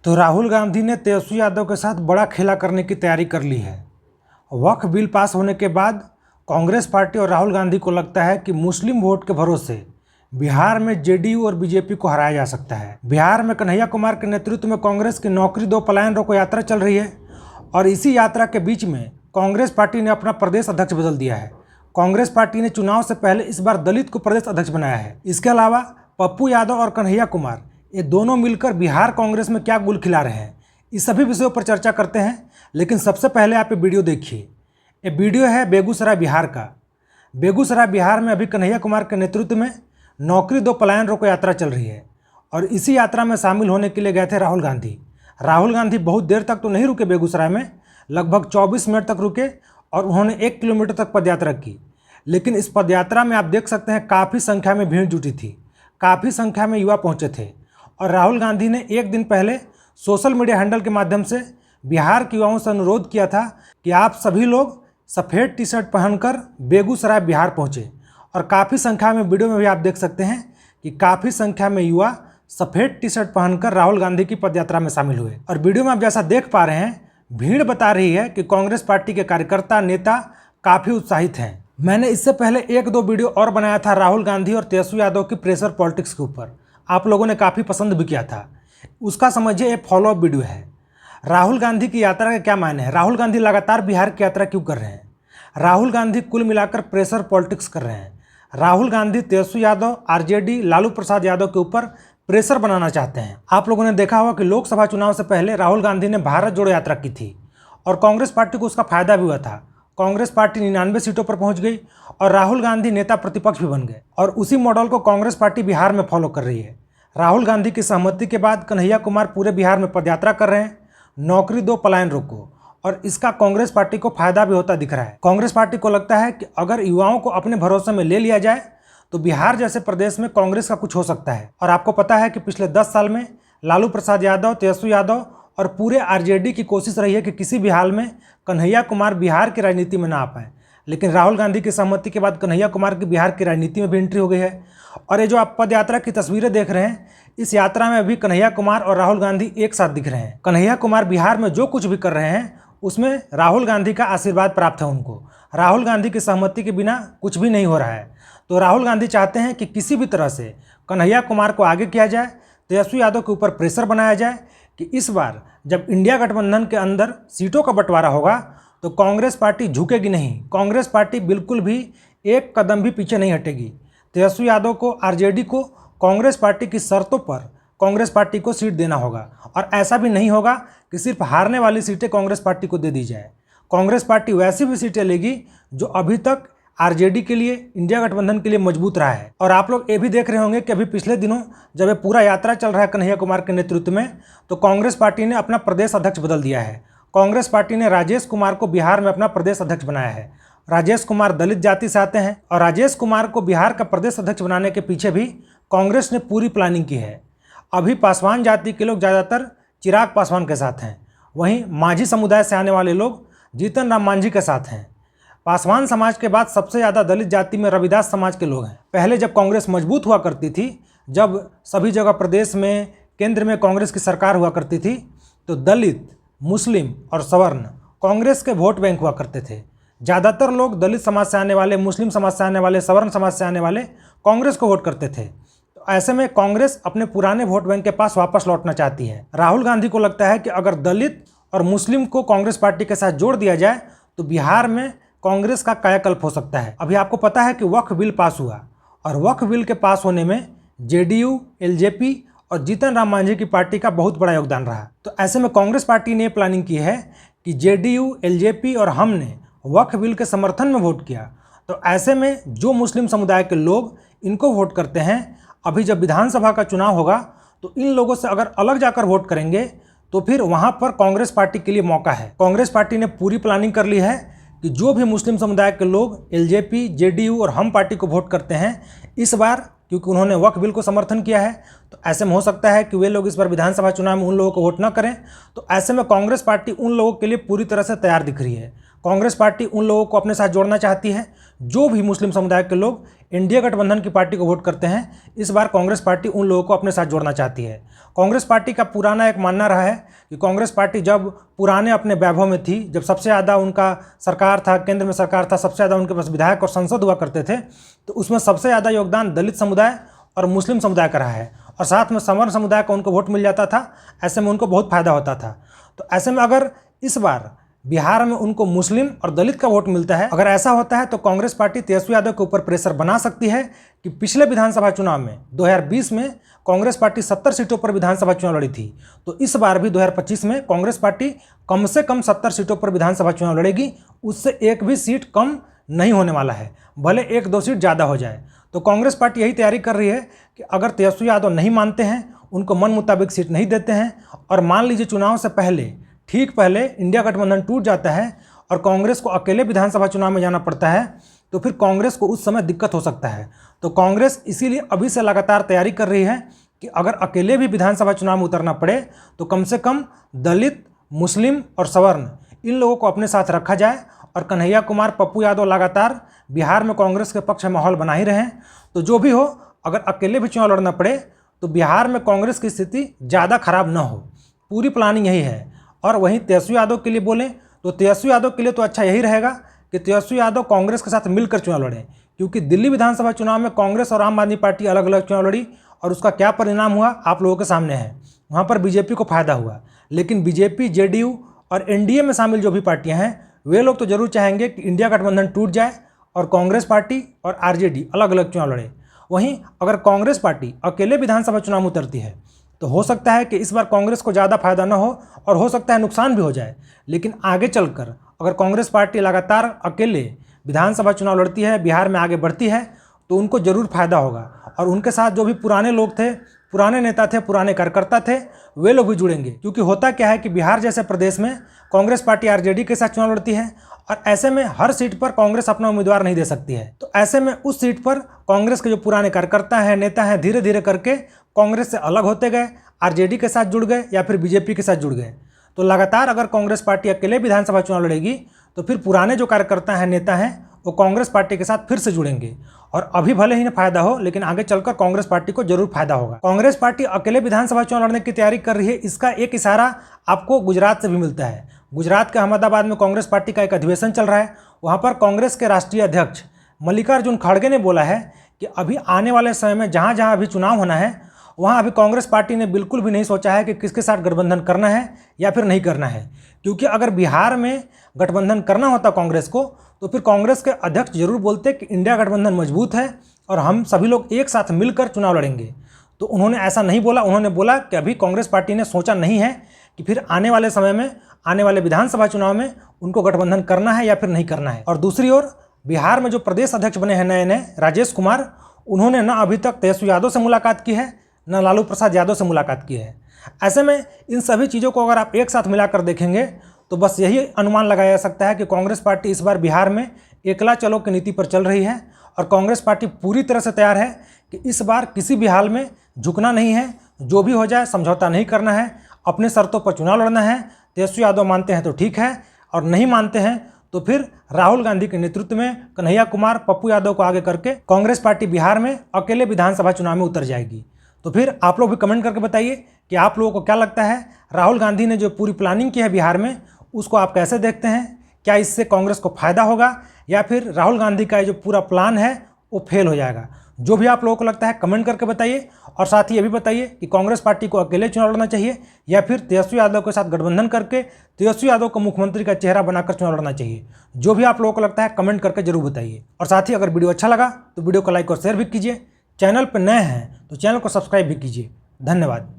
तो राहुल गांधी ने तेजस्वी यादव के साथ बड़ा खेला करने की तैयारी कर ली है। वक्फ बिल पास होने के बाद कांग्रेस पार्टी और राहुल गांधी को लगता है कि मुस्लिम वोट के भरोसे बिहार में जेडीयू और बीजेपी को हराया जा सकता है। बिहार में कन्हैया कुमार के नेतृत्व में कांग्रेस की नौकरी दो पलायन रोको यात्रा चल रही है और इसी यात्रा के बीच में कांग्रेस पार्टी ने अपना प्रदेश अध्यक्ष बदल दिया है। कांग्रेस पार्टी ने चुनाव से पहले इस बार दलित को प्रदेश अध्यक्ष बनाया है। इसके अलावा पप्पू यादव और कन्हैया कुमार ये दोनों मिलकर बिहार कांग्रेस में क्या गुल खिला रहे हैं, इस सभी विषयों पर चर्चा करते हैं। लेकिन सबसे पहले आप ये वीडियो देखिए। ये वीडियो है बेगूसराय बिहार का। बेगूसराय बिहार में अभी कन्हैया कुमार के नेतृत्व में नौकरी दो पलायन रोको यात्रा चल रही है और इसी यात्रा में शामिल होने के लिए गए थे राहुल गांधी। राहुल गांधी बहुत देर तक तो नहीं रुके बेगूसराय में, लगभग 24 मिनट तक रुके और उन्होंने 1 किलोमीटर तक पदयात्रा की। लेकिन इस पदयात्रा में आप देख सकते हैं काफ़ी संख्या में भीड़ जुटी थी, काफ़ी संख्या में युवा पहुंचे थे और राहुल गांधी ने एक दिन पहले सोशल मीडिया हैंडल के माध्यम से बिहार के युवाओं से अनुरोध किया था कि आप सभी लोग सफ़ेद टी शर्ट पहनकर बेगूसराय बिहार पहुँचे। और काफ़ी संख्या में वीडियो में भी आप देख सकते हैं कि काफ़ी संख्या में युवा सफ़ेद टी शर्ट पहनकर राहुल गांधी की पदयात्रा में शामिल हुए। और वीडियो में आप जैसा देख पा रहे हैं, भीड़ बता रही है कि कांग्रेस पार्टी के कार्यकर्ता नेता काफ़ी उत्साहित हैं। मैंने इससे पहले 1-2 वीडियो और बनाया था राहुल गांधी और तेजस्वी यादव की प्रेशर पॉलिटिक्स के ऊपर, आप लोगों ने काफ़ी पसंद भी किया था। उसका समझिए ये फॉलोअप वीडियो है। राहुल गांधी की यात्रा के क्या मायने हैं, राहुल गांधी लगातार बिहार की यात्रा क्यों कर रहे हैं, राहुल गांधी कुल मिलाकर प्रेशर पॉलिटिक्स कर रहे हैं। राहुल गांधी तेजस्वी यादव, आरजेडी, लालू प्रसाद यादव के ऊपर प्रेशर बनाना चाहते हैं। आप लोगों ने देखा होगा कि लोकसभा चुनाव से पहले राहुल गांधी ने भारत जोड़ो यात्रा की थी और कांग्रेस पार्टी को उसका फायदा भी हुआ था। कांग्रेस पार्टी 99 सीटों पर पहुंच गई और राहुल गांधी नेता प्रतिपक्ष भी बन गए और उसी मॉडल को कांग्रेस पार्टी बिहार में फॉलो कर रही है। राहुल गांधी की सहमति के बाद कन्हैया कुमार पूरे बिहार में पदयात्रा कर रहे हैं, नौकरी दो पलायन रोको, और इसका कांग्रेस पार्टी को फायदा भी होता दिख रहा है। कांग्रेस पार्टी को लगता है कि अगर युवाओं को अपने भरोसे में ले लिया जाए तो बिहार जैसे प्रदेश में कांग्रेस का कुछ हो सकता है। और आपको पता है कि पिछले 10 साल में लालू प्रसाद यादव, तेजस्वी यादव और पूरे आरजेडी की कोशिश रही है कि किसी भी हाल में कन्हैया कुमार बिहार की राजनीति में ना आ पाए। लेकिन राहुल गांधी की सहमति के बाद कन्हैया कुमार की बिहार की राजनीति में भी एंट्री हो गई है। और ये जो आप पद यात्रा की तस्वीरें देख रहे हैं, इस यात्रा में अभी कन्हैया कुमार और राहुल गांधी एक साथ दिख रहे हैं। कन्हैया कुमार बिहार में जो कुछ भी कर रहे हैं उसमें राहुल गांधी का आशीर्वाद प्राप्त है उनको। राहुल गांधी की सहमति के बिना कुछ भी नहीं हो रहा है। तो राहुल गांधी चाहते हैं कि किसी भी तरह से कन्हैया कुमार को आगे किया जाए, तेजस्वी यादव के ऊपर प्रेशर बनाया जाए कि इस बार जब इंडिया गठबंधन के अंदर सीटों का बंटवारा होगा तो कांग्रेस पार्टी झुकेगी नहीं, कांग्रेस पार्टी बिल्कुल भी एक कदम भी पीछे नहीं हटेगी। तेजस्वी यादव को, आरजेडी को कांग्रेस पार्टी की शर्तों पर कांग्रेस पार्टी को सीट देना होगा और ऐसा भी नहीं होगा कि सिर्फ हारने वाली सीटें कांग्रेस पार्टी को दे दी जाए। कांग्रेस पार्टी वैसी भी सीटें लेगी जो अभी तक आरजेडी के लिए, इंडिया गठबंधन के लिए मजबूत रहा है। और आप लोग ये भी देख रहे होंगे कि अभी पिछले दिनों जब ये पूरा यात्रा चल रहा है कन्हैया कुमार के नेतृत्व में, तो कांग्रेस पार्टी ने अपना प्रदेश अध्यक्ष बदल दिया है। कांग्रेस पार्टी ने राजेश कुमार को बिहार में अपना प्रदेश अध्यक्ष बनाया है। राजेश कुमार दलित जाति से आते हैं और राजेश कुमार को बिहार का प्रदेश अध्यक्ष बनाने के पीछे भी कांग्रेस ने पूरी प्लानिंग की है। अभी पासवान जाति के लोग ज़्यादातर चिराग पासवान के साथ हैं, वहीं माझी समुदाय से आने वाले लोग जीतन राम मांझी के साथ हैं। पासवान समाज के बाद सबसे ज़्यादा दलित जाति में रविदास समाज के लोग हैं। पहले जब कांग्रेस मजबूत हुआ करती थी, जब सभी जगह प्रदेश में, केंद्र में कांग्रेस की सरकार हुआ करती थी, तो दलित, मुस्लिम और सवर्ण कांग्रेस के वोट बैंक हुआ करते थे। ज़्यादातर लोग दलित समाज से आने वाले, मुस्लिम समाज से आने वाले, सवर्ण समाज से आने वाले कांग्रेस को वोट करते थे। तो ऐसे में कांग्रेस अपने पुराने वोट बैंक के पास वापस लौटना चाहती है। राहुल गांधी को लगता है कि अगर दलित और मुस्लिम को कांग्रेस पार्टी के साथ जोड़ दिया जाए तो बिहार में कांग्रेस का कायाकल्प हो सकता है। अभी आपको पता है कि वक्फ बिल पास हुआ और वक्फ बिल के पास होने में जेडीयू, एलजेपी और जीतन राम मांझी की पार्टी का बहुत बड़ा योगदान रहा। तो ऐसे में कांग्रेस पार्टी ने प्लानिंग की है कि जेडीयू, एलजेपी और हमने वक्फ बिल के समर्थन में वोट किया। तो ऐसे में जो मुस्लिम समुदाय के लोग इनको वोट करते हैं, अभी जब विधानसभा का चुनाव होगा तो इन लोगों से अगर अलग जाकर वोट करेंगे तो फिर वहाँ पर कांग्रेस पार्टी के लिए मौका है। कांग्रेस पार्टी ने पूरी प्लानिंग कर ली है कि जो भी मुस्लिम समुदाय के लोग एलजेपी, जेडीयू और हम पार्टी को वोट करते हैं, इस बार क्योंकि उन्होंने वक्फ बिल को समर्थन किया है, तो ऐसे में हो सकता है कि वे लोग इस बार विधानसभा चुनाव में उन लोगों को वोट न करें। तो ऐसे में कांग्रेस पार्टी उन लोगों के लिए पूरी तरह से तैयार दिख रही है। कांग्रेस पार्टी उन लोगों को अपने साथ जोड़ना चाहती है जो भी मुस्लिम समुदाय के लोग इंडिया गठबंधन की पार्टी को वोट करते हैं। इस बार कांग्रेस पार्टी उन लोगों को अपने साथ जोड़ना चाहती है। कांग्रेस पार्टी का पुराना एक मानना रहा है कि कांग्रेस पार्टी जब पुराने अपने वैभव में थी, जब सबसे ज़्यादा उनका सरकार था, केंद्र में सरकार था, सबसे ज़्यादा उनके पास विधायक और सांसद हुआ करते थे, तो उसमें सबसे ज़्यादा योगदान दलित समुदाय और मुस्लिम समुदाय का रहा है और साथ में सवर्ण समुदाय को उनको वोट मिल जाता था। ऐसे में उनको बहुत फायदा होता था। तो ऐसे में अगर इस बार बिहार में उनको मुस्लिम और दलित का वोट मिलता है, अगर ऐसा होता है तो कांग्रेस पार्टी तेजस्वी यादव के ऊपर प्रेशर बना सकती है कि पिछले विधानसभा चुनाव में 2020 में कांग्रेस पार्टी 70 सीटों पर विधानसभा चुनाव लड़ी थी, तो इस बार भी 2025 में कांग्रेस पार्टी कम से कम 70 सीटों पर विधानसभा चुनाव लड़ेगी। उससे एक भी सीट कम नहीं होने वाला है, भले 1-2 सीट ज़्यादा हो जाए। तो कांग्रेस पार्टी यही तैयारी कर रही है कि अगर तेजस्वी यादव नहीं मानते हैं, उनको मन मुताबिक सीट नहीं देते हैं और मान लीजिए चुनाव से पहले, ठीक पहले इंडिया गठबंधन टूट जाता है और कांग्रेस को अकेले विधानसभा चुनाव में जाना पड़ता है, तो फिर कांग्रेस को उस समय दिक्कत हो सकता है। तो कांग्रेस इसीलिए अभी से लगातार तैयारी कर रही है कि अगर अकेले भी विधानसभा चुनाव में उतरना पड़े तो कम से कम दलित, मुस्लिम और सवर्ण इन लोगों को अपने साथ रखा जाए और कन्हैया कुमार, पप्पू यादव लगातार बिहार में कांग्रेस के पक्ष में माहौल बना ही रहे हैं। तो जो भी हो, अगर अकेले भी चुनाव लड़ना पड़े तो बिहार में कांग्रेस की स्थिति ज़्यादा खराब न हो, पूरी प्लानिंग यही है। और वहीं तेजस्वी यादव के लिए बोलें तो तेजस्वी यादव के लिए तो अच्छा यही रहेगा कि तेजस्वी यादव कांग्रेस के साथ मिलकर चुनाव लड़ें, क्योंकि दिल्ली विधानसभा चुनाव में कांग्रेस और आम आदमी पार्टी अलग अलग चुनाव लड़ी और उसका क्या परिणाम हुआ आप लोगों के सामने है। वहाँ पर बीजेपी को फायदा हुआ, लेकिन बीजेपी, जेडीयू और एनडीए में शामिल जो भी पार्टियाँ हैं वे लोग तो जरूर चाहेंगे कि इंडिया गठबंधन टूट जाए और कांग्रेस पार्टी और आरजेडी अलग अलग चुनाव लड़े। वहीं अगर कांग्रेस पार्टी अकेले विधानसभा चुनाव में उतरती है तो हो सकता है कि इस बार कांग्रेस को ज़्यादा फायदा न हो और हो सकता है नुकसान भी हो जाए। लेकिन आगे चलकर अगर कांग्रेस पार्टी लगातार अकेले विधानसभा चुनाव लड़ती है, बिहार में आगे बढ़ती है, तो उनको ज़रूर फायदा होगा और उनके साथ जो भी पुराने लोग थे, पुराने नेता थे, पुराने कार्यकर्ता थे, वे लोग भी जुड़ेंगे। क्योंकि होता क्या है कि बिहार जैसे प्रदेश में कांग्रेस पार्टी आरजेडी के साथ चुनाव लड़ती है और ऐसे में हर सीट पर कांग्रेस अपना उम्मीदवार नहीं दे सकती है। तो ऐसे में उस सीट पर कांग्रेस के जो पुराने कार्यकर्ता हैं, नेता हैं, धीरे धीरे करके कांग्रेस से अलग होते गए, आरजेडी के साथ जुड़ गए या फिर बीजेपी के साथ जुड़ गए। तो लगातार अगर कांग्रेस पार्टी अकेले विधानसभा चुनाव लड़ेगी तो फिर पुराने जो कार्यकर्ता हैं, नेता हैं, वो कांग्रेस पार्टी के साथ फिर से जुड़ेंगे और अभी भले ही न फायदा हो, लेकिन आगे चलकर कांग्रेस पार्टी को जरूर फायदा होगा। कांग्रेस पार्टी अकेले विधानसभा चुनाव लड़ने की तैयारी कर रही है, इसका एक इशारा आपको गुजरात से भी मिलता है। गुजरात के अहमदाबाद में कांग्रेस पार्टी का एक अधिवेशन चल रहा है। वहाँ पर कांग्रेस के राष्ट्रीय अध्यक्ष मल्लिकार्जुन खड़गे ने बोला है कि अभी आने वाले समय में जहाँ जहाँ अभी चुनाव होना है वहाँ अभी कांग्रेस पार्टी ने बिल्कुल भी नहीं सोचा है कि किसके साथ गठबंधन करना है या फिर नहीं करना है। क्योंकि अगर बिहार में गठबंधन करना होता कांग्रेस को तो फिर कांग्रेस के अध्यक्ष जरूर बोलते कि इंडिया गठबंधन मजबूत है और हम सभी लोग एक साथ मिलकर चुनाव लड़ेंगे। तो उन्होंने ऐसा नहीं बोला। उन्होंने बोला कि अभी कांग्रेस पार्टी ने सोचा नहीं है कि फिर आने वाले समय में, आने वाले विधानसभा चुनाव में उनको गठबंधन करना है या फिर नहीं करना है। और दूसरी ओर बिहार में जो प्रदेश अध्यक्ष बने हैं नए नए, राजेश कुमार, उन्होंने न अभी तक तेजस्वी यादव से मुलाकात की है, न लालू प्रसाद यादव से मुलाकात की है। ऐसे में इन सभी चीज़ों को अगर आप एक साथ मिलाकर देखेंगे तो बस यही अनुमान लगाया जा सकता है कि कांग्रेस पार्टी इस बार बिहार में एकला चलो की नीति पर चल रही है और कांग्रेस पार्टी पूरी तरह से तैयार है कि इस बार किसी भी हाल में झुकना नहीं है, जो भी हो जाए समझौता नहीं करना है, अपने शर्तों पर चुनाव लड़ना है। तेजस्वी यादव मानते हैं तो ठीक है और नहीं मानते हैं तो फिर राहुल गांधी के नेतृत्व में कन्हैया कुमार, पप्पू यादव को आगे करके कांग्रेस पार्टी बिहार में अकेले विधानसभा चुनाव में उतर जाएगी। तो फिर आप लोग भी कमेंट करके बताइए कि आप लोगों को क्या लगता है, राहुल गांधी ने जो पूरी प्लानिंग की है बिहार में उसको आप कैसे देखते हैं? क्या इससे कांग्रेस को फायदा होगा या फिर राहुल गांधी का जो पूरा प्लान है वो फेल हो जाएगा? जो भी आप लोगों को लगता है कमेंट करके बताइए और साथ ही ये भी बताइए कि कांग्रेस पार्टी को अकेले चुनाव लड़ना चाहिए या फिर तेजस्वी यादव के साथ गठबंधन करके तेजस्वी यादव को मुख्यमंत्री का चेहरा बनाकर चुनाव लड़ना चाहिए। जो भी आप लोगों को लगता है कमेंट करके जरूर बताइए। और साथ ही अगर वीडियो अच्छा लगा तो वीडियो को लाइक और शेयर भी कीजिए। चैनल पर नए हैं तो चैनल को सब्सक्राइब भी कीजिए। धन्यवाद।